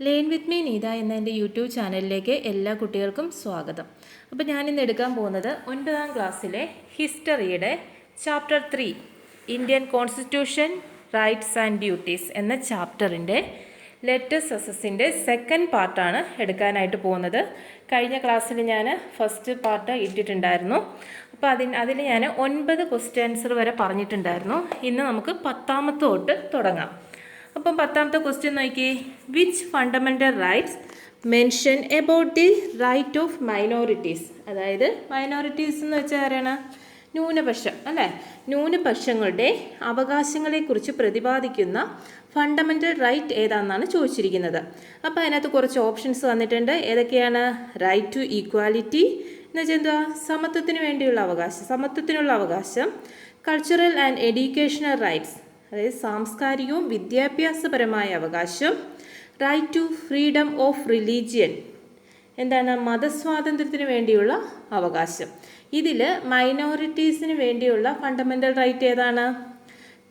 Learn with me Neetha എന്ന എൻ്റെ YouTube ചാനലിലേക്ക് എല്ലാ കുട്ടികൾക്കും സ്വാഗതം. അപ്പോൾ ഞാനിന്ന് എടുക്കാൻ പോകുന്നത് 9ാം ക്ലാസ്സിലെ ഹിസ്റ്ററിയുടെ chapter 3 Indian constitution rights and duties എന്ന ചാപ്റ്ററിൻ്റെ ലെറ്റസ് സസസിൻ്റെ സെക്കൻഡ് പാർട്ടാണ് എടുക്കാനായിട്ട് പോകുന്നത്. കഴിഞ്ഞ ക്ലാസ്സിൽ ഞാൻ ഫസ്റ്റ് പാർട്ട് ഇട്ടിട്ടുണ്ടായിരുന്നു. അപ്പോൾ അതിൽ ഞാൻ 9 ക്വസ്റ്റ്യൻ ആൻസർ വരെ പറഞ്ഞിട്ടുണ്ടായിരുന്നു. ഇന്ന് നമുക്ക് 10ാമത്തെ തൊട്ട് തുടങ്ങാം. അപ്പം 10ാമത്തെ ക്വസ്റ്റ്യൻ നോക്കി, which fundamental rights mention about the right of minorities. അതായത് മൈനോറിറ്റീസ് എന്ന് വെച്ചാൽ ആരാണ്? ന്യൂനപക്ഷം അല്ലേ? ന്യൂനപക്ഷങ്ങളുടെ അവകാശങ്ങളെക്കുറിച്ച് പ്രതിപാദിക്കുന്ന ഫണ്ടമെൻ്റൽ റൈറ്റ് ഏതാണെന്നാണ് ചോദിച്ചിരിക്കുന്നത്. അപ്പോൾ അതിനകത്ത് കുറച്ച് ഓപ്ഷൻസ് വന്നിട്ടുണ്ട്. ഏതൊക്കെയാണ്? റൈറ്റ് ടു ഈക്വാലിറ്റി എന്ന് വെച്ചാൽ എന്താ? സമത്വത്തിന് വേണ്ടിയുള്ള അവകാശം, സമത്വത്തിനുള്ള അവകാശം. കൾച്ചറൽ ആൻഡ് എഡ്യൂക്കേഷണൽ റൈറ്റ്സ്, അതായത് സാംസ്കാരികവും വിദ്യാഭ്യാസപരമായ അവകാശം. Right to freedom of religion, എന്താണ്? മതസ്വാതന്ത്ര്യത്തിന് വേണ്ടിയുള്ള അവകാശം. ഇതിൽ മൈനോറിറ്റീസിന് വേണ്ടിയുള്ള ഫണ്ടമെൻ്റൽ റൈറ്റ് ഏതാണ്?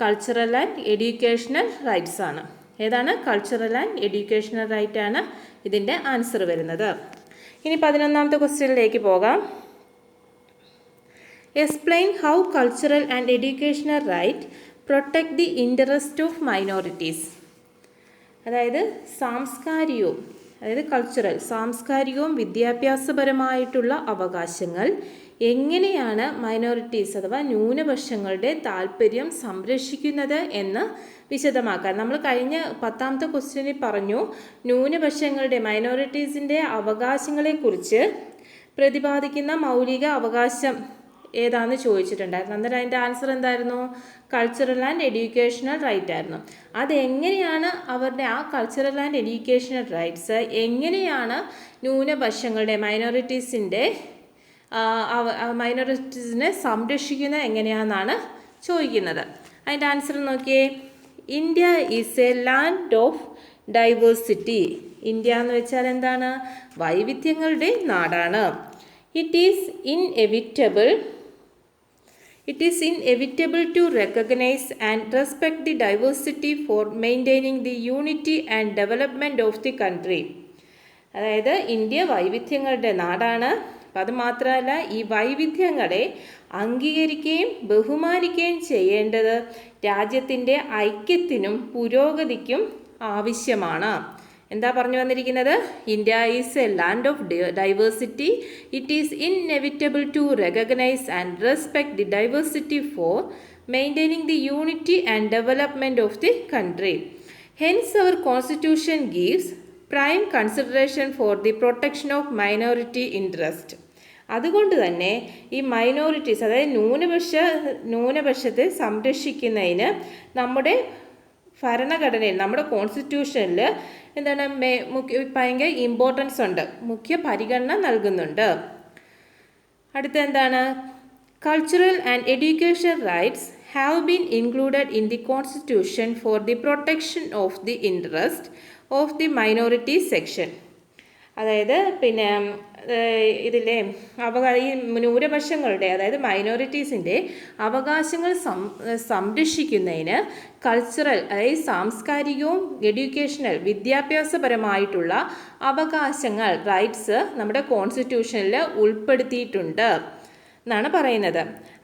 കൾച്ചറൽ ആൻഡ് എഡ്യൂക്കേഷണൽ റൈറ്റ്സ് ആണ്. ഏതാണ്? കൾച്ചറൽ ആൻഡ് എഡ്യൂക്കേഷണൽ റൈറ്റ് ആണ് ഇതിൻ്റെ ആൻസർ വരുന്നത്. ഇനി 11ാമത്തെ ക്വസ്റ്റ്യനിലേക്ക് പോകാം. Explain how cultural and educational right protect the interest of minorities. അതായത് സാംസ്കാരികവും, അതായത് കൾച്ചറൽ, സാംസ്കാരികവും വിദ്യാഭ്യാസപരമായിട്ടുള്ള അവകാശങ്ങൾ എങ്ങനെയാണ് മൈനോറിറ്റീസ് അഥവാ ന്യൂനപക്ഷങ്ങളുടെ താല്പര്യം സംരക്ഷിക്കുന്നത് എന്ന് വിശദമാക്കാൻ. നമ്മൾ കഴിഞ്ഞ 10ാമത്തെ ക്വസ്റ്റ്യനിൽ പറഞ്ഞു, ന്യൂനപക്ഷങ്ങളുടെ മൈനോറിറ്റീസിൻ്റെ അവകാശങ്ങളെക്കുറിച്ച് പ്രതിപാദിക്കുന്ന മൗലിക അവകാശം ഏതാണെന്ന് ചോദിച്ചിട്ടുണ്ടായിരുന്നു. അന്നേരം അതിൻ്റെ ആൻസർ എന്തായിരുന്നു? കൾച്ചറൽ ആൻഡ് എഡ്യൂക്കേഷണൽ റൈറ്റ് ആയിരുന്നു. അതെങ്ങനെയാണ് അവരുടെ ആ കൾച്ചറൽ ആൻഡ് എഡ്യൂക്കേഷണൽ റൈറ്റ്സ് എങ്ങനെയാണ് ന്യൂനപക്ഷങ്ങളുടെ മൈനോറിറ്റീസിനെ സംരക്ഷിക്കുന്നത് എങ്ങനെയാണെന്നാണ് ചോദിക്കുന്നത്. അതിൻ്റെ ആൻസർ നോക്കിയേ. India is a land of diversity. India എന്ന് വെച്ചാൽ എന്താണ്? വൈവിധ്യങ്ങളുടെ നാടാണ്. It is inevitable to recognize and respect the diversity for maintaining the unity and development of the country. അതായത് ഇന്ത്യ വൈവിധ്യങ്ങളുടെ നാടാണ്. അപ്പം അത് മാത്രമല്ല, ഈ വൈവിധ്യങ്ങളെ അംഗീകരിക്കുകയും ബഹുമാനിക്കുകയും ചെയ്യേണ്ടത് രാജ്യത്തിൻ്റെ ഐക്യത്തിനും പുരോഗതിക്കും ആവശ്യമാണ്. എന്താ പറഞ്ഞു വന്നിരിക്കുന്നത്? India is a land of diversity. It is inevitable to recognise and respect the diversity for maintaining the unity and development of the country. Hence our constitution gives prime consideration for the protection of minority interest. അതുകൊണ്ട് തന്നെ ഈ minorities, അതായത് ന്യൂനപക്ഷത്തെ സംരക്ഷിക്കുന്നതിന് നമ്മുടെ ഭരണഘടനയിൽ, നമ്മുടെ കോൺസ്റ്റിറ്റ്യൂഷനിൽ എന്താണ് ഭയങ്കര ഇമ്പോർട്ടൻസ് ഉണ്ട്, മുഖ്യ പരിഗണന നൽകുന്നുണ്ട്. അടുത്ത എന്താണ്? Cultural and education rights have been included in the constitution four the protection of the interest of the minority section. അതായത് പിന്നെ ഇതിലെ ഈ ന്യൂനപക്ഷങ്ങളുടെ, അതായത് മൈനോറിറ്റീസിൻ്റെ അവകാശങ്ങൾ സംരക്ഷിക്കുന്നതിന് കൾച്ചറൽ, അതായത് സാംസ്കാരികവും എഡ്യൂക്കേഷണൽ വിദ്യാഭ്യാസപരമായിട്ടുള്ള അവകാശങ്ങൾ, റൈറ്റ്സ് നമ്മുടെ കോൺസ്റ്റിറ്റ്യൂഷനിൽ ഉൾപ്പെടുത്തിയിട്ടുണ്ട് എന്നാണ് പറയുന്നത്.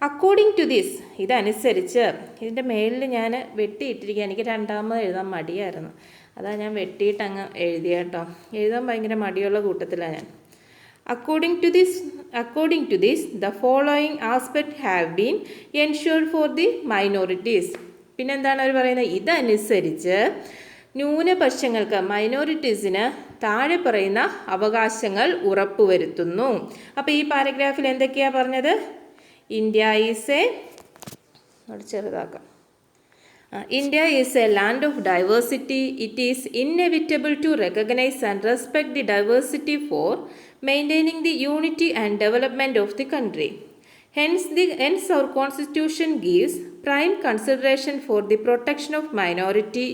അക്കോർഡിംഗ് ടു ദിസ്, ഇതനുസരിച്ച്, ഇതിൻ്റെ മേളിൽ ഞാൻ വെട്ടിയിട്ടിരിക്കുക, എനിക്ക് രണ്ടാമത് എഴുതാൻ മടിയായിരുന്നു, അതാ ഞാൻ വെട്ടിയിട്ട് അങ്ങ് എഴുതിയ കേട്ടോ. എഴുതാൻ ഭയങ്കര മടിയുള്ള കൂട്ടത്തിലാണ് ഞാൻ. According to this, the following aspects have been ensured for the minorities. പിന്നെന്താണ് അവർ പറയുന്നത്? ഇതനുസരിച്ച് ന്യൂനപക്ഷങ്ങൾക്ക്, മൈനോറിറ്റീസിന് താഴെ പറയുന്ന അവകാശങ്ങൾ ഉറപ്പുവരുത്തുന്നു. അപ്പോൾ ഈ പാരഗ്രാഫിൽ എന്തൊക്കെയാണ് പറഞ്ഞത്? India is a land of diversity. It is inevitable to recognize and respect the diversity for maintaining the unity and development of the country. Hence our constitution gives prime consideration for the protection of minority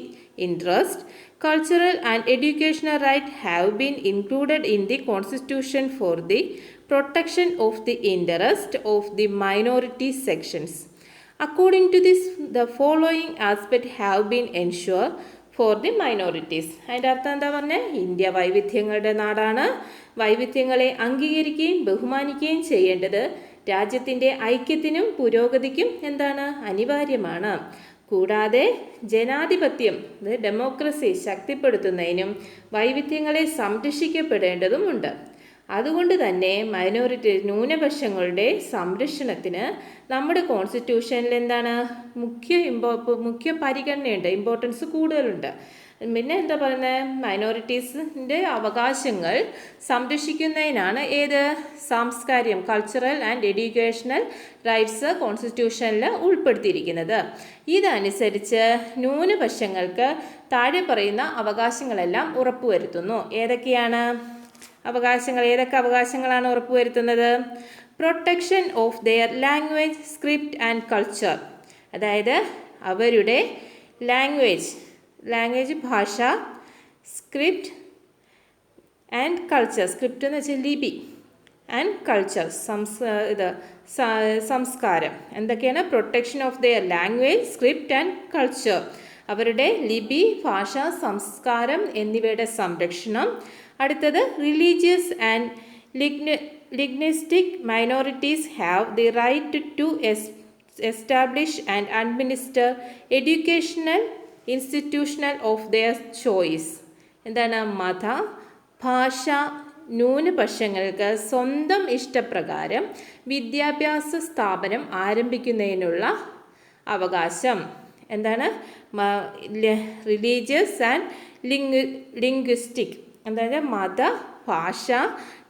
interest. Cultural and educational rights have been included in the constitution for the protection of the interest of the minority sections. According to this, the following aspects have been ensured for the minorities. അതിൻ്റെ അർത്ഥം എന്താ പറഞ്ഞത്? India വൈവിധ്യങ്ങളുടെ നാടാണ്. വൈവിധ്യങ്ങളെ അംഗീകരിക്കുകയും ബഹുമാനിക്കുകയും ചെയ്യേണ്ടത് രാജ്യത്തിൻ്റെ ഐക്യത്തിനും പുരോഗതിക്കും എന്താണ്? അനിവാര്യമാണ്. കൂടാതെ ജനാധിപത്യം ഡെമോക്രസി ശക്തിപ്പെടുത്തുന്നതിനും വൈവിധ്യങ്ങളെ സംരക്ഷിക്കപ്പെടേണ്ടതുമുണ്ട്. അതുകൊണ്ട് തന്നെ ന്യൂനപക്ഷങ്ങളുടെ സംരക്ഷണത്തിന് നമ്മുടെ കോൺസ്റ്റിറ്റ്യൂഷനിൽ എന്താണ്? മുഖ്യ പരിഗണനയുണ്ട്, ഇമ്പോർട്ടൻസ് കൂടുതലുണ്ട്. പിന്നെ എന്താ പറയുന്നത്? മൈനോറിറ്റീസിൻ്റെ അവകാശങ്ങൾ സംരക്ഷിക്കുന്നതിനാണ് ഏത്? സാംസ്കാരികം, കൾച്ചറൽ ആൻഡ് എഡ്യൂക്കേഷണൽ റൈറ്റ്സ് കോൺസ്റ്റിറ്റ്യൂഷനിൽ ഉൾപ്പെടുത്തിയിരിക്കുന്നത്. ഇതനുസരിച്ച് ന്യൂനപക്ഷങ്ങൾക്ക് താഴെ പറയുന്ന അവകാശങ്ങളെല്ലാം ഉറപ്പുവരുത്തുന്നു. ഏതൊക്കെയാണ് അവകാശങ്ങൾ? ഏതൊക്കെ അവകാശങ്ങളാണ് ഉറപ്പുവരുത്തുന്നത്? Protection of their language, script and culture. അതായത് അവരുടെ ലാംഗ്വേജ് ഭാഷ, സ്ക്രിപ്റ്റ് ആൻഡ് കൾച്ചർ. സ്ക്രിപ്റ്റ് എന്ന് വെച്ചാൽ ലിപി, ആൻഡ് കൾച്ചർ സംസ്കാരം. എന്തൊക്കെയാണ്? Protection of their language, script and culture. അവരുടെ ലിപി, ഭാഷ, സംസ്കാരം എന്നിവയുടെ സംരക്ഷണം. അടുത്തത് religious and linguistic minorities have the right to establish and administer educational institutional of their choice. എന്താണ്? മത, ഭാഷ ന്യൂനപക്ഷങ്ങൾക്ക് സ്വന്തം ഇഷ്ടപ്രകാരം വിദ്യാഭ്യാസ സ്ഥാപനം ആരംഭിക്കുന്നതിനുള്ള അവകാശം. എന്താണ്? Religious and linguistic. അതായത് മത, ഭാഷ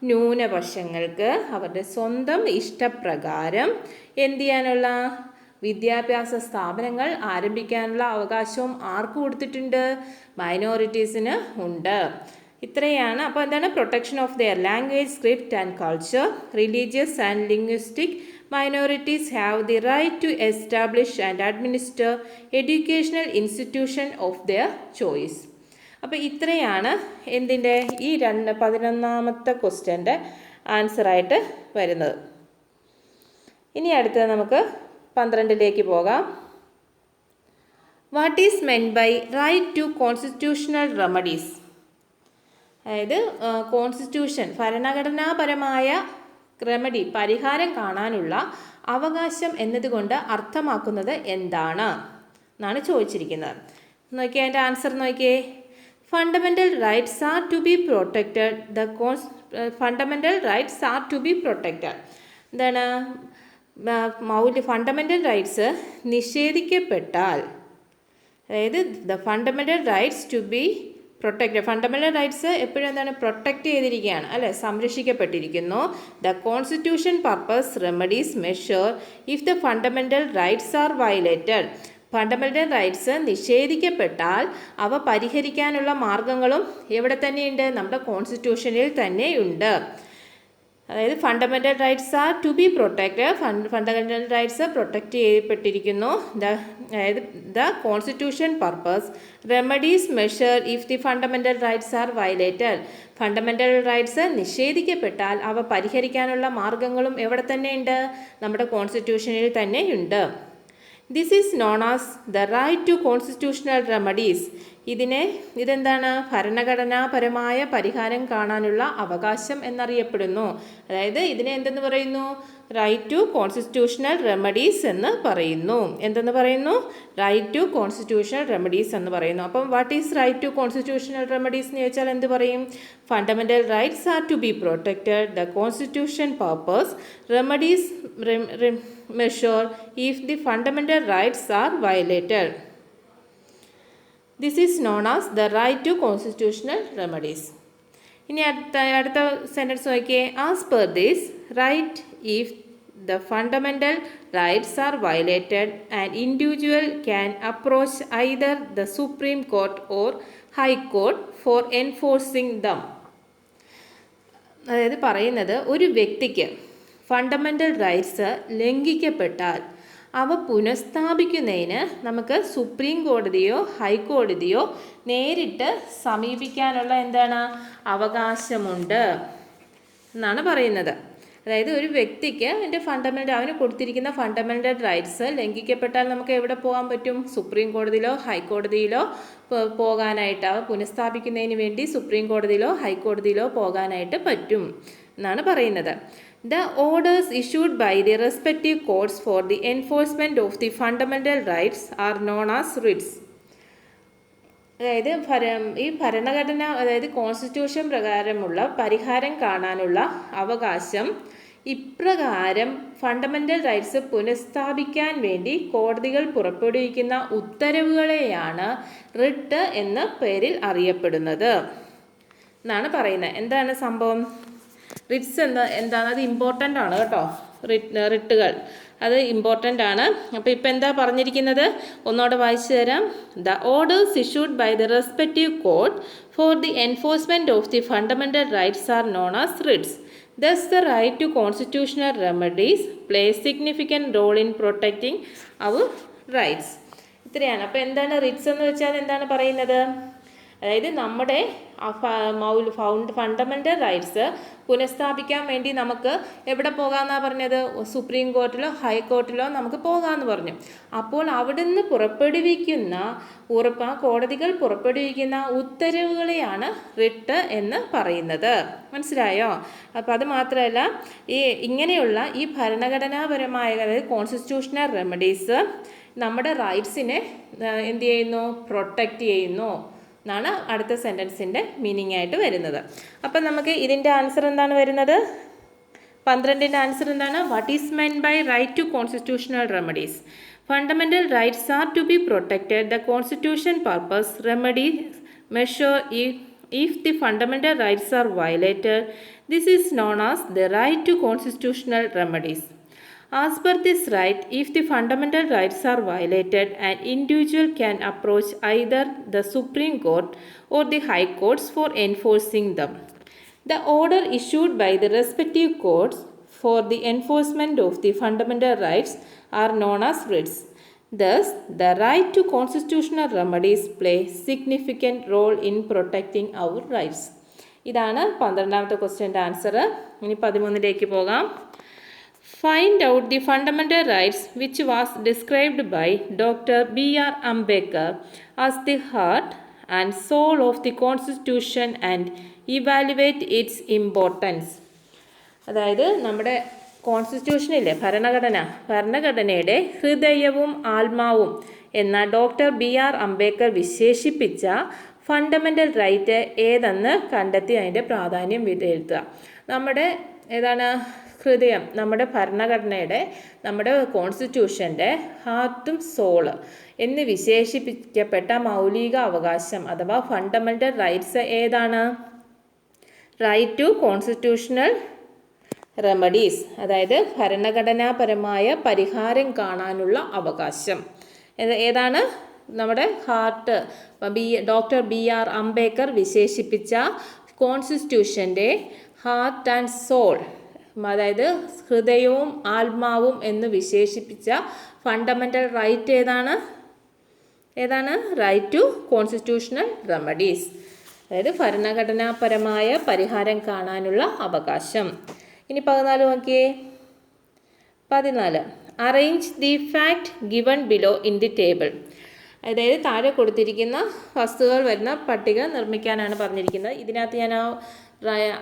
ന്യൂനപക്ഷങ്ങൾക്ക് അവരുടെ സ്വന്തം ഇഷ്ടപ്രകാരം എന്ത് ചെയ്യാനുള്ള? വിദ്യാഭ്യാസ സ്ഥാപനങ്ങൾ ആരംഭിക്കാനുള്ള അവകാശവും ആർക്ക് കൊടുത്തിട്ടുണ്ട്? മൈനോറിറ്റീസിന് ഉണ്ട്. ഇത്രയാണ്. അപ്പോൾ എന്താണ്? Protection of their language, script and culture. Religious and linguistic minorities have the right to establish and administer educational institution of their choice. അപ്പോൾ ഇത്രയാണ് എന്തിൻ്റെ? ഈ 11ാമത്തെ ക്വസ്റ്റ്യൻ്റെ ആൻസറായിട്ട് വരുന്നത്. ഇനി അടുത്തത് നമുക്ക് 12ലേക്ക് പോകാം. What is meant by right to constitutional remedies? അതായത് കോൺസ്റ്റിറ്റ്യൂഷൻ, ഭരണഘടനാപരമായ റെമഡി, പരിഹാരം കാണാനുള്ള അവകാശം എന്നതുകൊണ്ട് അർത്ഥമാക്കുന്നത് എന്താണ് എന്നാണ് ചോദിച്ചിരിക്കുന്നത്. നോക്കിയേ, അതിൻ്റെ ആൻസർ നോക്കിയേ. Fundamental rights are to be protected. Fundamental rights are to be protected. എന്താണ്? ഫണ്ടമെൻ്റൽ റൈറ്റ്സ് നിഷേധിക്കപ്പെട്ടാൽ, അതായത് the fundamental rights to be protected. Fundamental rights എപ്പോഴും എന്താണ്? പ്രൊട്ടക്റ്റ് ചെയ്തിരിക്കുകയാണ്, അല്ലെ? സംരക്ഷിക്കപ്പെട്ടിരിക്കുന്നു. The constitution purpose remedies measure if the fundamental rights are violated. Fundamental rights നിഷേധിക്കപ്പെട്ടാൽ അവ പരിഹരിക്കാനുള്ള മാർഗങ്ങളും എവിടെ തന്നെയുണ്ട്? നമ്മുടെ കോൺസ്റ്റിറ്റ്യൂഷനിൽ തന്നെയുണ്ട്. അതായത് fundamental rights are to be protected. Fundamental rights protect ചെയ്യപ്പെട്ടിരിക്കുന്നു. അതായത് the constitution purpose remedies measure if the fundamental rights are violated. Fundamental rights നിഷേധിക്കപ്പെട്ടാൽ അവ പരിഹരിക്കാനുള്ള മാർഗങ്ങളും എവിടെ തന്നെയുണ്ട്? നമ്മുടെ കോൺസ്റ്റിറ്റ്യൂഷനിൽ തന്നെയുണ്ട്. This is known as the right to constitutional remedies. ഇതെന്താണ്? ഭരണഘടനാപരമായ പരിഹാരം കാണാനുള്ള അവകാശം എന്നറിയപ്പെടുന്നു. അതായത് ഇതിനെ എന്തെന്ന് പറയുന്നു? റൈറ്റ് ടു കോൺസ്റ്റിറ്റ്യൂഷണൽ റെമഡീസ് എന്ന് പറയുന്നു. എന്തെന്ന് പറയുന്നു? റൈറ്റ് ടു കോൺസ്റ്റിറ്റ്യൂഷണൽ റെമഡീസ് എന്ന് പറയുന്നു. അപ്പം what is right to constitutional remedies എന്ന് ചോദിച്ചാൽ എന്ത് പറയും? Fundamental rights are to be protected. The constitution purpose remedies measure if the fundamental rights are violated. This is known as the right to constitutional remedies. ഇനി അടുത്ത sentence നോക്കിയേ. As per this right if the fundamental rights are violated and individual can approach either the Supreme Court or High court for enforcing them. അതായത് പറയുന്നത്, ഒരു വ്യക്തിക്ക് fundamental rights ലംഘിക്കപ്പെട്ടാൽ അവ പുനഃസ്ഥാപിക്കുന്നതിന് നമുക്ക് supreme കോടതിയോ ഹൈക്കോടതിയോ നേരിട്ട് സമീപിക്കാനുള്ള എന്താണ്? അവകാശമുണ്ട് എന്നാണ് പറയുന്നത്. അതായത് ഒരു വ്യക്തിക്ക് അവന് കൊടുത്തിരിക്കുന്ന ഫണ്ടമെൻ്റൽ റൈറ്റ്സ് ലംഘിക്കപ്പെട്ടാൽ നമുക്ക് എവിടെ പോകാൻ പറ്റും? സുപ്രീം കോടതിയിലോ ഹൈക്കോടതിയിലോ പോകാനായിട്ട്, പുനഃസ്ഥാപിക്കുന്നതിന് വേണ്ടി സുപ്രീം കോടതിയിലോ ഹൈക്കോടതിയിലോ പോകാനായിട്ട് പറ്റും എന്നാണ് പറയുന്നത്. The orders issued by the respective courts for the enforcement of the fundamental rights are known as writs. അതായത് ഈ ഭരണഘടന, അതായത് കോൺസ്റ്റിറ്റ്യൂഷൻ പ്രകാരമുള്ള പരിഹാരം കാണാനുള്ള അവകാശം ഇപ്രകാരം ഫണ്ടമെൻ്റൽ റൈറ്റ്സ് പുനഃസ്ഥാപിക്കാൻ വേണ്ടി കോടതികൾ പുറപ്പെടുവിക്കുന്ന ഉത്തരവുകളെയാണ് റിട്ട് എന്ന പേരിൽ അറിയപ്പെടുന്നത് എന്നാണ് പറയുന്നത്. എന്താണ് സംഭവം? റിട്സ് എന്താണ്? അത് ഇമ്പോർട്ടൻ്റ് ആണ് കേട്ടോ. റിട്ടുകൾ അത് ഇമ്പോർട്ടൻ്റ് ആണ്. അപ്പോൾ ഇപ്പം എന്താ പറഞ്ഞിരിക്കുന്നത്? ഒന്നോടെ വായിച്ചു തരാം. The orders issued by the respective court for the enforcement of the fundamental rights are known as writs. Thus, the right to constitutional remedies plays significant role in protecting our rights. ഇത്രയാണ്. അപ്പോൾ എന്താണ് Ritz എന്ന് വെച്ചാൽ എന്താണ് പറയുന്നത്? അതായത് നമ്മുടെ fundamental rights പുനഃസ്ഥാപിക്കാൻ വേണ്ടി നമുക്ക് എവിടെ പോകാമെന്നാണ് പറഞ്ഞത്? സുപ്രീം കോർട്ടിലോ ഹൈക്കോർട്ടിലോ നമുക്ക് പോകാമെന്ന് പറഞ്ഞു. അപ്പോൾ അവിടെ നിന്ന് കോടതികൾ പുറപ്പെടുവിക്കുന്ന ഉത്തരവുകളെയാണ് റിട്ട് എന്ന് പറയുന്നത്. മനസ്സിലായോ? അപ്പോൾ അത് മാത്രമല്ല, ഇങ്ങനെയുള്ള ഈ ഭരണഘടനാപരമായ, അതായത് കോൺസ്റ്റിറ്റ്യൂഷണൽ റെമഡീസ് നമ്മുടെ റൈറ്റ്സിനെ എന്ത് ചെയ്യുന്നു? പ്രൊട്ടക്റ്റ് ചെയ്യുന്നു എന്നാണ് അടുത്ത സെൻറ്റൻസിൻ്റെ മീനിങ് ആയിട്ട് വരുന്നത്. അപ്പം നമുക്ക് ഇതിൻ്റെ ആൻസർ എന്താണ് വരുന്നത്? 12ൻ്റെ ആൻസർ എന്താണ്? What is meant by right to constitutional remedies? Fundamental rights are to be protected. The constitution purpose remedies measure if the fundamental rights are violated. This is known as the right to constitutional remedies. As per this right, if the fundamental rights are violated, an individual can approach either the Supreme Court or the High Courts for enforcing them. The order issued by the respective courts for the enforcement of the fundamental rights are known as writs. Thus, the right to constitutional remedies play significant role in protecting our rights. ഇതാണ് 12ാമത്തെ ക്വസ്റ്റ്യൻ്റെ answer. ഇനി 13ലേക്ക് പോകാം. Find out the fundamental rights which was described by Dr. B.R. Ambedkar as the heart and soul of the Constitution and evaluate its importance. അതായത് നമ്മുടെ കോൺസ്റ്റിറ്റ്യൂഷനിലെ ഭരണഘടനയുടെ ഹൃദയവും ആത്മാവും എന്ന doctor B.R. Ambedkar വിശേഷിപ്പിച്ച ഫണ്ടമെൻ്റൽ റൈറ്റ് ഏതെന്ന് കണ്ടെത്തി അതിൻ്റെ പ്രാധാന്യം വിലയിരുത്തുക. നമ്മുടെ ഹൃദയം, നമ്മുടെ ഭരണഘടനയുടെ, നമ്മുടെ കോൺസ്റ്റിറ്റ്യൂഷൻ്റെ ഹാർട്ടും സോള് എന്ന് വിശേഷിപ്പിക്കപ്പെട്ട മൗലിക അവകാശം അഥവാ ഫണ്ടമെൻ്റൽ റൈറ്റ്സ് ഏതാണ്? റൈറ്റ് ടു കോൺസ്റ്റിറ്റ്യൂഷണൽ റെമഡീസ്, അതായത് ഭരണഘടനാപരമായ പരിഹാരം കാണാനുള്ള അവകാശം. ഏതാണ്? നമ്മുടെ ഡോക്ടർ B.R. അംബേദ്കർ വിശേഷിപ്പിച്ച കോൺസ്റ്റിറ്റ്യൂഷൻ്റെ ഹാർട്ട് ആൻഡ് സോൾ, അതായത് ഹൃദയവും ആത്മാവും എന്ന് വിശേഷിപ്പിച്ച ഫണ്ടമെൻ്റൽ റൈറ്റ് ഏതാണ്? റൈറ്റ് ടു കോൺസ്റ്റിറ്റ്യൂഷണൽ റെമഡീസ്, അതായത് ഭരണഘടനാപരമായ പരിഹാരം കാണാനുള്ള അവകാശം. ഇനി 14 നോക്കിയേ. 14 arrange the fact given below in the table. അതായത് താഴെ കൊടുത്തിരിക്കുന്ന വസ്തുക്കൾ വരുന്ന പട്ടിക നിർമ്മിക്കാനാണ് പറഞ്ഞിരിക്കുന്നത്.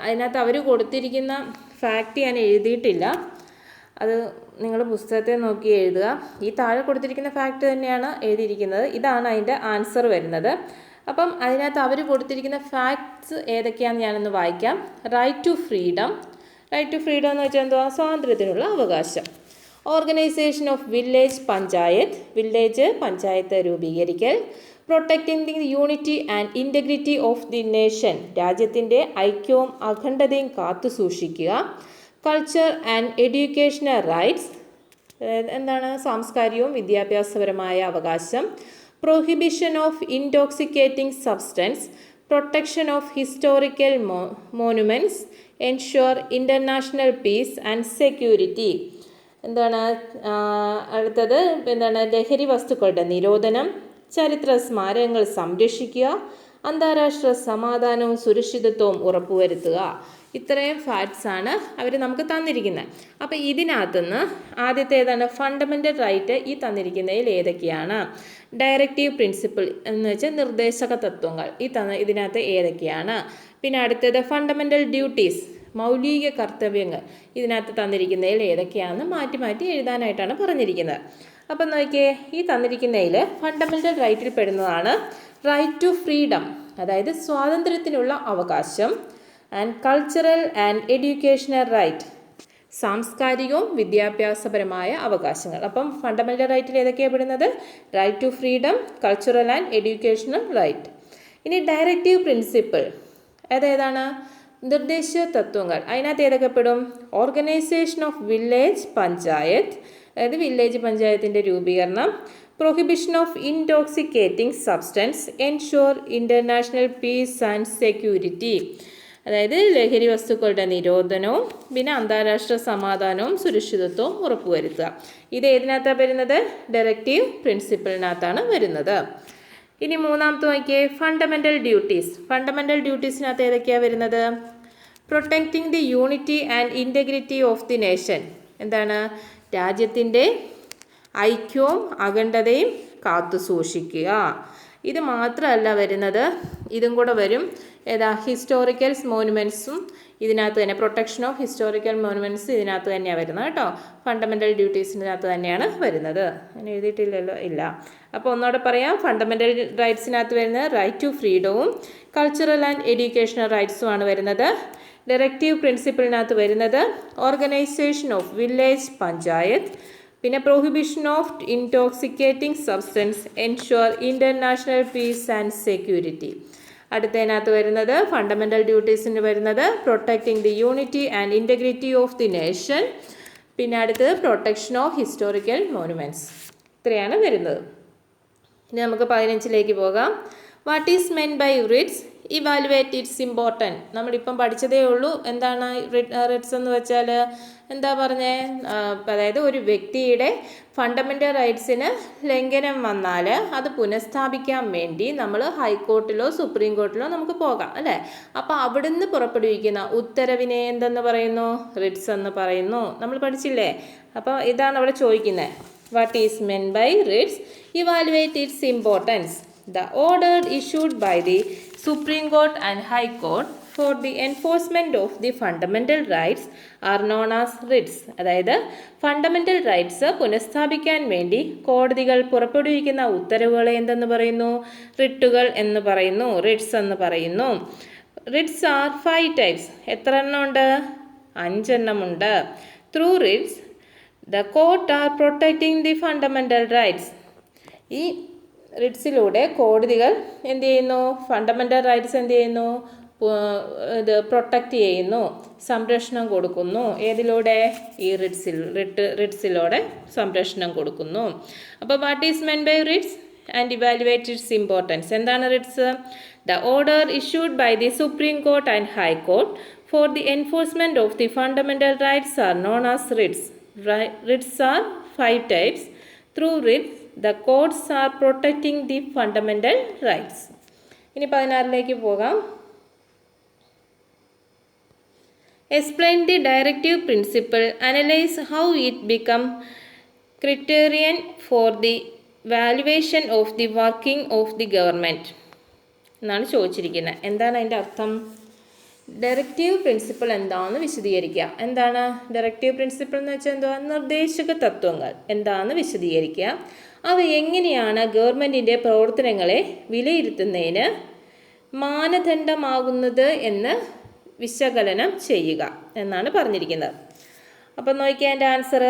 അതിനകത്ത് അവർ കൊടുത്തിരിക്കുന്ന ഫാക്റ്റ് ഞാൻ എഴുതിയിട്ടില്ല, അത് നിങ്ങൾ പുസ്തകത്തെ നോക്കി എഴുതുക. ഈ താഴെ കൊടുത്തിരിക്കുന്ന ഫാക്റ്റ് തന്നെയാണ് എഴുതിയിരിക്കുന്നത്. ഇതാണ് അതിൻ്റെ ആൻസർ വരുന്നത്. അപ്പം അതിനകത്ത് അവർ കൊടുത്തിരിക്കുന്ന ഫാക്ട്സ് ഏതൊക്കെയാണെന്ന് ഞാനൊന്ന് വായിക്കാം. റൈറ്റ് ടു ഫ്രീഡം എന്ന് വെച്ചാൽ എന്തുവാ? സ്വാതന്ത്ര്യത്തിനുള്ള അവകാശം. ഓർഗനൈസേഷൻ ഓഫ് വില്ലേജ് പഞ്ചായത്ത് രൂപീകരിക്കൽ. Protecting the unity and integrity of the nation, രാജ്യത്തിൻ്റെ ഐക്യവും അഖണ്ഡതയും കാത്തു സൂക്ഷിക്കുക. കൾച്ചർ ആൻഡ് എഡ്യൂക്കേഷണൽ റൈറ്റ്സ്, എന്താണ്? സാംസ്കാരികവും വിദ്യാഭ്യാസപരമായ അവകാശം. Prohibition of intoxicating substance. Protection of historical monuments. Ensure international peace and security. അടുത്തത് ലഹരി വസ്തുക്കളുടെ നിരോധനം. ചരിത്ര സ്മാരകങ്ങൾ സംരക്ഷിക്കുക. അന്താരാഷ്ട്ര സമാധാനവും സുരക്ഷിതത്വവും ഉറപ്പുവരുത്തുക. ഇത്രയും ഫാക്ട്സ് ആണ് അവർ നമുക്ക് തന്നിരിക്കുന്നത്. അപ്പോൾ ഇതിനകത്തുനിന്ന് ആദ്യത്തെ ഏതാണ്? ഫണ്ടമെൻ്റൽ റൈറ്റ് ഈ തന്നിരിക്കുന്നതിൽ ഏതൊക്കെയാണ്? ഡയറക്റ്റീവ് പ്രിൻസിപ്പിൾ എന്ന് വെച്ചാൽ നിർദ്ദേശക തത്വങ്ങൾ ഇതിനകത്ത് ഏതൊക്കെയാണ്? പിന്നെ അടുത്തത് ഫണ്ടമെൻ്റൽ ഡ്യൂട്ടീസ്, മൗലിക കർത്തവ്യങ്ങൾ ഇതിനകത്ത് തന്നിരിക്കുന്നതിൽ ഏതൊക്കെയാണെന്ന് മാറ്റി മാറ്റി എഴുതാനായിട്ടാണ് പറഞ്ഞിരിക്കുന്നത്. അപ്പം നോക്കിയേ, ഈ തന്നിരിക്കുന്നതിൽ ഫണ്ടമെൻ്റൽ റൈറ്റിൽ പെടുന്നതാണ് റൈറ്റ് ടു ഫ്രീഡം, അതായത് സ്വാതന്ത്ര്യത്തിനുള്ള അവകാശം, and cultural and educational right, സാംസ്കാരികവും വിദ്യാഭ്യാസപരമായ അവകാശങ്ങൾ. അപ്പം ഫണ്ടമെൻ്റൽ റൈറ്റിൽ ഏതൊക്കെയാണ് പെടുന്നത്? Right to freedom, cultural and educational right. ഇനി ഡയറക്റ്റീവ് പ്രിൻസിപ്പിൾ അതേതാണ്? നിർദ്ദേശ തത്വങ്ങൾ. അതിനകത്ത് ഏതൊക്കെ പെടും? ഓർഗനൈസേഷൻ ഓഫ് വില്ലേജ് പഞ്ചായത്ത്, അതായത് വില്ലേജ് പഞ്ചായത്തിൻ്റെ രൂപീകരണം, prohibition of intoxicating substance, ensure international peace and security, അതായത് ലഹരി വസ്തുക്കളുടെ നിരോധനവും പിന്നെ അന്താരാഷ്ട്ര സമാധാനവും സുരക്ഷിതത്വവും ഉറപ്പുവരുത്തുക. ഇത് ഏതിനകത്താണ് വരുന്നത്? ഡയറക്റ്റീവ് പ്രിൻസിപ്പിളിനകത്താണ് വരുന്നത്. ഇനി മൂന്നാമത്തെ നോക്കിയേ, ഫണ്ടമെൻ്റൽ ഡ്യൂട്ടീസ്. ഫണ്ടമെൻ്റൽ ഡ്യൂട്ടീസിനകത്ത് ഏതൊക്കെയാണ് വരുന്നത്? Protecting the unity and integrity of the nation, എന്താണ്? രാജ്യത്തിൻ്റെ ഐക്യവും അഖണ്ഡതയും കാത്തു സൂക്ഷിക്കുക. ഇത് മാത്രമല്ല വരുന്നത്, ഇതും കൂടെ വരും. ഏതാ? ഹിസ്റ്റോറിക്കൽ മോണുമെൻറ്റ്സും ഇതിനകത്ത് തന്നെ, പ്രൊട്ടക്ഷൻ ഓഫ് ഹിസ്റ്റോറിക്കൽ മോണുമെൻറ്റ്സ് ഇതിനകത്ത് തന്നെയാണ് വരുന്നത് കേട്ടോ. ഫണ്ടമെൻ്റൽ ഡ്യൂട്ടീസിനകത്ത് തന്നെയാണ് വരുന്നത്. അങ്ങനെ എഴുതിയിട്ടില്ലല്ലോ? ഇല്ല. അപ്പോൾ ഒന്നുകൂടെ പറയാം, ഫണ്ടമെൻ്റൽ റൈറ്റ്സിനകത്ത് വരുന്നത് റൈറ്റ് ടു ഫ്രീഡവും കൾച്ചറൽ ആൻഡ് എഡ്യൂക്കേഷണൽ റൈറ്റ്സുമാണ് വരുന്നത്. ഡയറക്റ്റീവ് പ്രിൻസിപ്പിളിനകത്ത് വരുന്നത് ഓർഗനൈസേഷൻ ഓഫ് വില്ലേജ് പഞ്ചായത്ത്, പിന്നെ prohibition of intoxicating substance, ensure international peace and security. അടുത്തതിനകത്ത് വരുന്നത് ഫണ്ടമെൻ്റൽ ഡ്യൂട്ടീസിന് വരുന്നത് protecting the unity and integrity of the nation, പിന്നെ അടുത്തത് പ്രൊട്ടക്ഷൻ ഓഫ് ഹിസ്റ്റോറിക്കൽ മോണുമെൻറ്റ്സ്. ഇത്രയാണ് വരുന്നത്. ഇനി നമുക്ക് 15ലേക്ക് പോകാം. What is meant by writs? Evaluate its important. നമ്മളിപ്പം പഠിച്ചതേ ഉള്ളൂ. എന്താണ് റിറ്റ്സ് എന്ന് വെച്ചാൽ? എന്താ പറഞ്ഞേ? അതായത് ഒരു വ്യക്തിയുടെ ഫണ്ടമെൻ്റൽ റൈറ്റ്സിന് ലംഘനം വന്നാൽ അത് പുനഃസ്ഥാപിക്കാൻ വേണ്ടി നമ്മൾ ഹൈക്കോർട്ടിലോ സുപ്രീം കോർട്ടിലോ നമുക്ക് പോകാം, അല്ലേ? അപ്പോൾ അവിടുന്ന് പുറപ്പെടുവിക്കുന്ന ഉത്തരവിനെ എന്തെന്ന് പറയുന്നു? റിറ്റ്സ് എന്ന് പറയുന്നു. നമ്മൾ പഠിച്ചില്ലേ? അപ്പോൾ ഇതാണ് അവിടെ ചോദിക്കുന്നത്. What is meant by writs? Evaluate its importance. The order issued by the Supreme Court and High Court for the enforcement of the fundamental rights are known as writs. അതായത് ഫണ്ടമെൻ്റൽ റൈറ്റ്സ് പുനഃസ്ഥാപിക്കാൻ വേണ്ടി കോടതികൾ പുറപ്പെടുവിക്കുന്ന ഉത്തരവുകളെ എന്തെന്ന് പറയുന്നു? റിട്ടുകൾ എന്ന് പറയുന്നു, writs എന്ന് പറയുന്നു. Writs are 5 types. എത്ര എണ്ണം ഉണ്ട്? 5 എണ്ണമുണ്ട്. Through writs the court are protecting the fundamental rights. ഈ റിറ്റ്സിലൂടെ കോടതികൾ എന്ത് ചെയ്യുന്നു? ഫണ്ടമെൻ്റൽ റൈറ്റ്സ് എന്ത് ചെയ്യുന്നു? ഇത് പ്രൊട്ടക്റ്റ് ചെയ്യുന്നു, സംരക്ഷണം കൊടുക്കുന്നു. ഏതിലൂടെ? ഈ റിറ്റ്സിലൂടെ സംരക്ഷണം കൊടുക്കുന്നു. അപ്പോൾ what is meant by writs and evaluate its importance. എന്താണ് writs? The order issued by the supreme court and high court for the enforcement of the fundamental rights are known as writs. Writs are 5 types. Through writs the courts are protecting the fundamental rights. ഇനി 16ലേക്ക് പോകാം. Explain the directive principle. Analyze how it become criterion for the valuation of the working of the government എന്നാണ് ചോദിച്ചിരിക്കുന്നത്. എന്താണ് അതിൻ്റെ അർത്ഥം? Directive principle എന്താണെന്ന് വിശദീകരിക്കുക. എന്താണ് ഡയറക്റ്റീവ് പ്രിൻസിപ്പിൾ എന്ന് വെച്ചാൽ? എന്തുവാ? നിർദ്ദേശക തത്വങ്ങൾ എന്താണെന്ന് വിശദീകരിക്കുക. അവ എങ്ങനെയാണ് ഗവൺമെൻറ്റിൻ്റെ പ്രവർത്തനങ്ങളെ വിലയിരുത്തുന്നതിന് മാനദണ്ഡമാകുന്നത് എന്ന് വിശകലനം ചെയ്യുക എന്നാണ് പറഞ്ഞിരിക്കുന്നത്. അപ്പം നോക്കിയാൽ എൻ്റെ answer,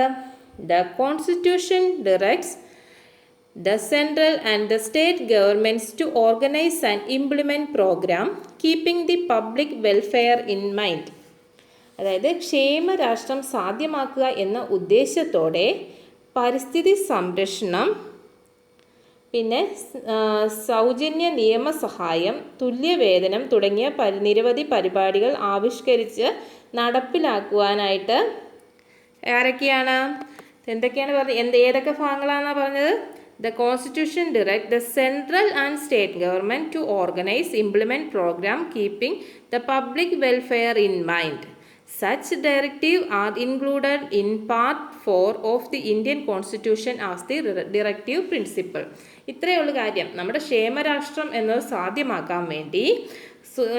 the constitution directs the central and the state governments to organize and implement program keeping the public welfare in mind. അതായത് ക്ഷേമരാഷ്ട്രം സാധ്യമാക്കുക എന്ന ഉദ്ദേശത്തോടെ പരിസ്ഥിതി സംരക്ഷണം, പിന്നെ സൗജന്യ നിയമസഹായം, തുല്യവേതനം തുടങ്ങിയ നിരവധി പരിപാടികൾ ആവിഷ്കരിച്ച് നടപ്പിലാക്കുവാനായിട്ട് ആരൊക്കെയാണ്? എന്തൊക്കെയാണ് പറഞ്ഞത്? ഏതൊക്കെ ഭാഗങ്ങളാണെന്നാണ് പറഞ്ഞത്? The Constitution directs the central and state government to organize, implement program keeping the public welfare in mind. Such directives are included in Part 4 of the Indian Constitution as the directive principle. ഇത്രയുള്ള കാര്യം നമ്മുടെ ക്ഷേമരാഷ്ട്രം എന്നത് സാധ്യമാക്കാൻ വേണ്ടി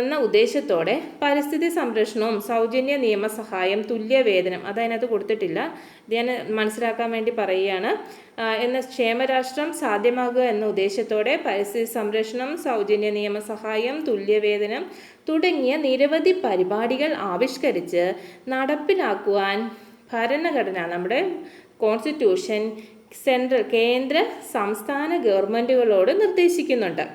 എന്ന ഉദ്ദേശത്തോടെ പരിസ്ഥിതി സംരക്ഷണവും സൗജന്യ നിയമസഹായം തുല്യവേതനം അതതിനകത്ത് കൊടുത്തിട്ടില്ല, ഇത് ഞാൻ മനസ്സിലാക്കാൻ വേണ്ടി പറയുകയാണ്. എന്ന ക്ഷേമരാഷ്ട്രം സാധ്യമാകുക എന്ന ഉദ്ദേശത്തോടെ പരിസ്ഥിതി സംരക്ഷണം, സൗജന്യ നിയമസഹായം, തുല്യവേതനം തുടങ്ങിയ നിരവധി പരിപാടികൾ ആവിഷ്കരിച്ച് നടപ്പിലാക്കുവാൻ ഭരണഘടന, നമ്മുടെ കോൺസ്റ്റിറ്റ്യൂഷൻ കേന്ദ്ര സംസ്ഥാന ഗവൺമെൻറ്റുകളോട് നിർദ്ദേശിക്കുന്നുണ്ട്.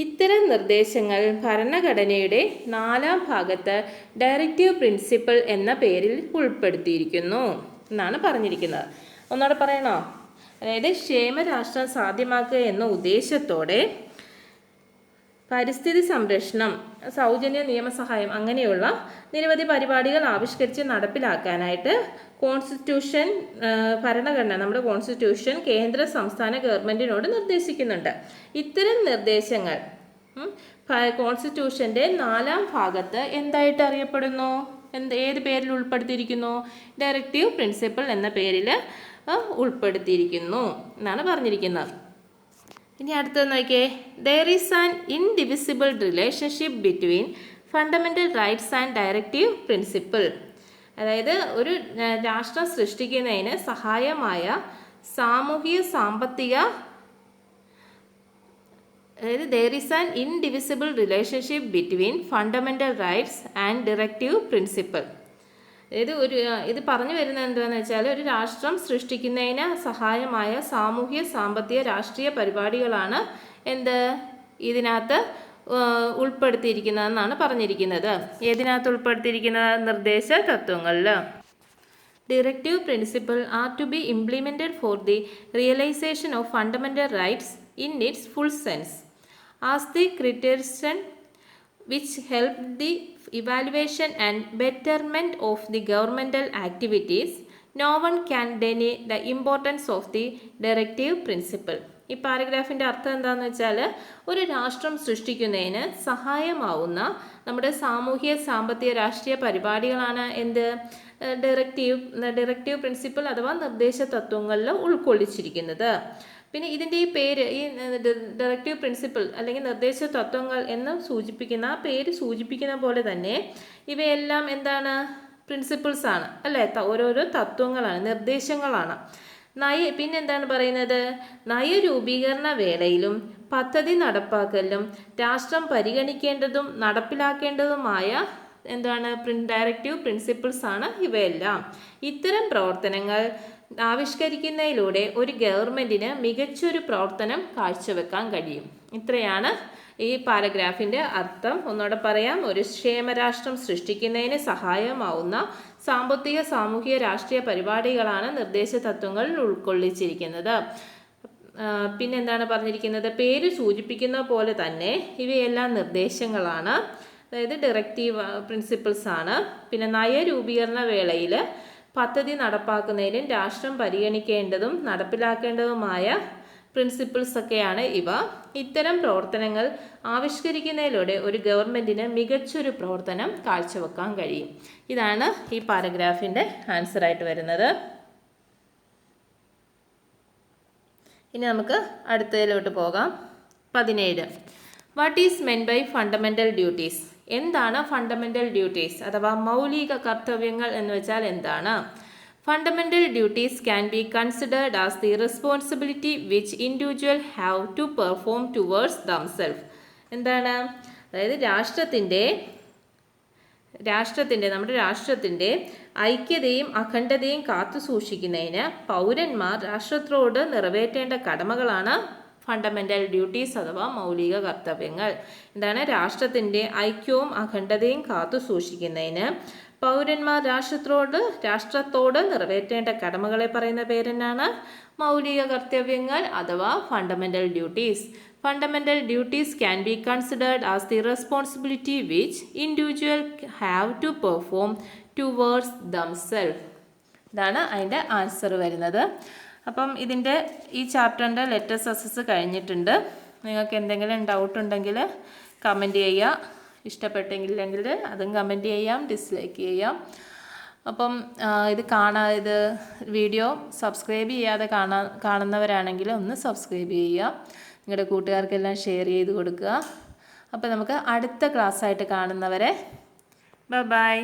ഇത്തരം നിർദ്ദേശങ്ങൾ ഭരണഘടനയുടെ 4-ാം ഭാഗത്ത് ഡയറക്റ്റീവ് പ്രിൻസിപ്പിൾ എന്ന പേരിൽ ഉൾപ്പെടുത്തിയിരിക്കുന്നു എന്നാണ് പറഞ്ഞിരിക്കുന്നത്. ഒന്നുകൂടെ പറയണോ? അതായത് ക്ഷേമരാഷ്ട്രം സാധ്യമാക്കുക എന്ന ഉദ്ദേശത്തോടെ പരിസ്ഥിതി സംരക്ഷണം, സൗജന്യ നിയമസഹായം അങ്ങനെയുള്ള നിരവധി പരിപാടികൾ ആവിഷ്കരിച്ച് നടപ്പിലാക്കാനായിട്ട് കോൺസ്റ്റിറ്റ്യൂഷൻ ഭരണഘടന, നമ്മുടെ കോൺസ്റ്റിറ്റ്യൂഷൻ കേന്ദ്ര സംസ്ഥാന ഗവൺമെൻറ്റിനോട് നിർദ്ദേശിക്കുന്നുണ്ട്. ഇത്തരം നിർദ്ദേശങ്ങൾ കോൺസ്റ്റിറ്റ്യൂഷൻ്റെ 4-ാം ഭാഗത്ത് എന്തായിട്ട് അറിയപ്പെടുന്നു? ഏത് പേരിൽ ഉൾപ്പെടുത്തിയിരിക്കുന്നു? ഡയറക്റ്റീവ് പ്രിൻസിപ്പിൾ എന്ന പേരിൽ ഉൾപ്പെടുത്തിയിരിക്കുന്നു എന്നാണ് പറഞ്ഞിരിക്കുന്നത്. ഇനി അടുത്തത് നോക്കിയേ. There is an indivisible relationship between fundamental rights and directive principle. അതായത് ഒരു രാഷ്ട്രം സൃഷ്ടിക്കുന്നതിന് സഹായമായ സാമൂഹിക സാമ്പത്തിക, അതായത് there is an indivisible relationship between fundamental rights and directive principle. ഇത് പറഞ്ഞു വരുന്നത് എന്താണെന്ന് വെച്ചാൽ, ഒരു രാഷ്ട്രം സൃഷ്ടിക്കുന്നതിന് സഹായമായ സാമൂഹ്യ സാമ്പത്തിക രാഷ്ട്രീയ പരിപാടികളാണ് ഇതിനകത്ത് ഉൾപ്പെടുത്തിയിരിക്കുന്നതെന്നാണ് പറഞ്ഞിരിക്കുന്നത്. ഏതിനകത്ത് ഉൾപ്പെടുത്തിയിരിക്കുന്നത്? നിർദ്ദേശ തത്വങ്ങളിൽ. Directive principles are to be implemented for the realization of fundamental rights in its full sense. As the criterion which help the evaluation and betterment of the governmental activities, no one can deny the importance of the directive principle. ഈ പാരഗ്രാഫിൻ്റെ അർത്ഥം എന്താണെന്ന് വെച്ചാൽ, ഒരു രാഷ്ട്രം സൃഷ്ടിക്കുന്നതിന് സഹായമാവുന്ന നമ്മുടെ സാമൂഹിക സാമ്പത്തിക രാഷ്ട്രീയ പരിപാടികളാണ് ഡയറക്റ്റീവ് പ്രിൻസിപ്പിൾ അഥവാ നിർദ്ദേശ തത്വങ്ങളിൽ ഉൾക്കൊള്ളിച്ചിരിക്കുന്നത്. പിന്നെ ഇതിൻ്റെ ഈ പേര്, ഈ ഡയറക്റ്റീവ് പ്രിൻസിപ്പിൾ അല്ലെങ്കിൽ നിർദ്ദേശ തത്വങ്ങൾ എന്ന് സൂചിപ്പിക്കുന്ന, ആ പേര് സൂചിപ്പിക്കുന്ന പോലെ തന്നെ ഇവയെല്ലാം എന്താണ്? പ്രിൻസിപ്പിൾസ് ആണ് അല്ലേ? ഓരോരോ തത്വങ്ങളാണ്, നിർദ്ദേശങ്ങളാണ്. പിന്നെന്താണ് പറയുന്നത്? നയരൂപീകരണ വേളയിലും പദ്ധതി നടപ്പാക്കലിലും രാഷ്ട്രം പരിഗണിക്കേണ്ടതും നടപ്പിലാക്കേണ്ടതുമായ ഡയറക്റ്റീവ് പ്രിൻസിപ്പിൾസ് ആണ് ഇവയെല്ലാം. ഇത്തരം പ്രവർത്തനങ്ങൾ ആവിഷ്കരിക്കുന്നതിലൂടെ ഒരു ഗവൺമെൻറ്റിന് മികച്ചൊരു പ്രവർത്തനം കാഴ്ചവെക്കാൻ കഴിയും. ഇത്രയാണ് ഈ പാരഗ്രാഫിൻ്റെ അർത്ഥം. ഒന്നുകൂടെ പറയാം. ഒരു ക്ഷേമരാഷ്ട്രം സൃഷ്ടിക്കുന്നതിന് സഹായമാവുന്ന സാമ്പത്തിക സാമൂഹിക രാഷ്ട്രീയ പരിപാടികളാണ് നിർദ്ദേശ തത്വങ്ങളിൽ ഉൾക്കൊള്ളിച്ചിരിക്കുന്നത്. പിന്നെന്താണ് പറഞ്ഞിരിക്കുന്നത്? പേര് സൂചിപ്പിക്കുന്ന പോലെ തന്നെ ഇവയെല്ലാം നിർദ്ദേശങ്ങളാണ്, അതായത് ഡയറക്റ്റീവ് പ്രിൻസിപ്പിൾസ് ആണ്. പിന്നെ നയരൂപീകരണ വേളയിൽ പദ്ധതി നടപ്പാക്കുന്നതിനും രാഷ്ട്രം പരിഗണിക്കേണ്ടതും നടപ്പിലാക്കേണ്ടതുമായ പ്രിൻസിപ്പിൾസ് ഒക്കെയാണ് ഇവ. ഇത്തരം പ്രവർത്തനങ്ങൾ ആവിഷ്കരിക്കുന്നതിലൂടെ ഒരു ഗവൺമെൻറ്റിന് മികച്ചൊരു പ്രവർത്തനം കാഴ്ചവെക്കാൻ കഴിയും. ഇതാണ് ഈ പാരഗ്രാഫിൻ്റെ ആൻസറായിട്ട് വരുന്നത്. ഇനി നമുക്ക് അടുത്തതിലോട്ട് പോകാം. 17. What is meant by fundamental duties? എന്താണ് ഫണ്ടമെൻ്റൽ ഡ്യൂട്ടീസ് അഥവാ മൗലിക കർത്തവ്യങ്ങൾ എന്ന് വെച്ചാൽ എന്താണ്? Fundamental duties can be considered as the responsibility which individuals have to perform towards themselves. എന്താണ്? അതായത് നമ്മുടെ രാഷ്ട്രത്തിൻ്റെ ഐക്യതയും അഖണ്ഡതയും കാത്തു സൂക്ഷിക്കുന്നതിന് പൗരന്മാർ രാഷ്ട്രത്തോട് നിറവേറ്റേണ്ട കടമകളാണ് ഫണ്ടമെൻ്റൽ ഡ്യൂട്ടീസ് അഥവാ മൗലിക കർത്തവ്യങ്ങൾ. എന്താണ്? രാഷ്ട്രത്തിൻ്റെ ഐക്യവും അഖണ്ഡതയും കാത്തു സൂക്ഷിക്കുന്നതിന് പൗരന്മാർ രാഷ്ട്രത്തോട് നിറവേറ്റേണ്ട കടമകളെ പറയുന്ന പേരെന്നാണ്? മൗലിക കർത്തവ്യങ്ങൾ അഥവാ fundamental duties. Fundamental duties can be considered as the responsibility which individual have to perform towards themselves. ഇതാണ് അതിൻ്റെ ആൻസർ വരുന്നത്. അപ്പം ഇതിൻ്റെ ഈ ചാപ്റ്ററിൻ്റെ ലെറ്റർ സക്സസ് കഴിഞ്ഞിട്ടുണ്ട്. നിങ്ങൾക്ക് എന്തെങ്കിലും ഡൗട്ട് ഉണ്ടെങ്കിൽ കമൻറ്റ് ചെയ്യുക. ഇഷ്ടപ്പെട്ടെങ്കിലെങ്കിൽ അതും കമൻറ്റ് ചെയ്യാം, ഡിസ്ലൈക്ക് ചെയ്യാം. അപ്പം ഇത് വീഡിയോ സബ്സ്ക്രൈബ് ചെയ്യാതെ കാണുന്നവരാണെങ്കിൽ ഒന്ന് സബ്സ്ക്രൈബ് ചെയ്യുക. നിങ്ങളുടെ കൂട്ടുകാർക്കെല്ലാം ഷെയർ ചെയ്ത് കൊടുക്കുക. അപ്പോൾ നമുക്ക് അടുത്ത ക്ലാസ്സായിട്ട് കാണുന്നവരെ ബൈ.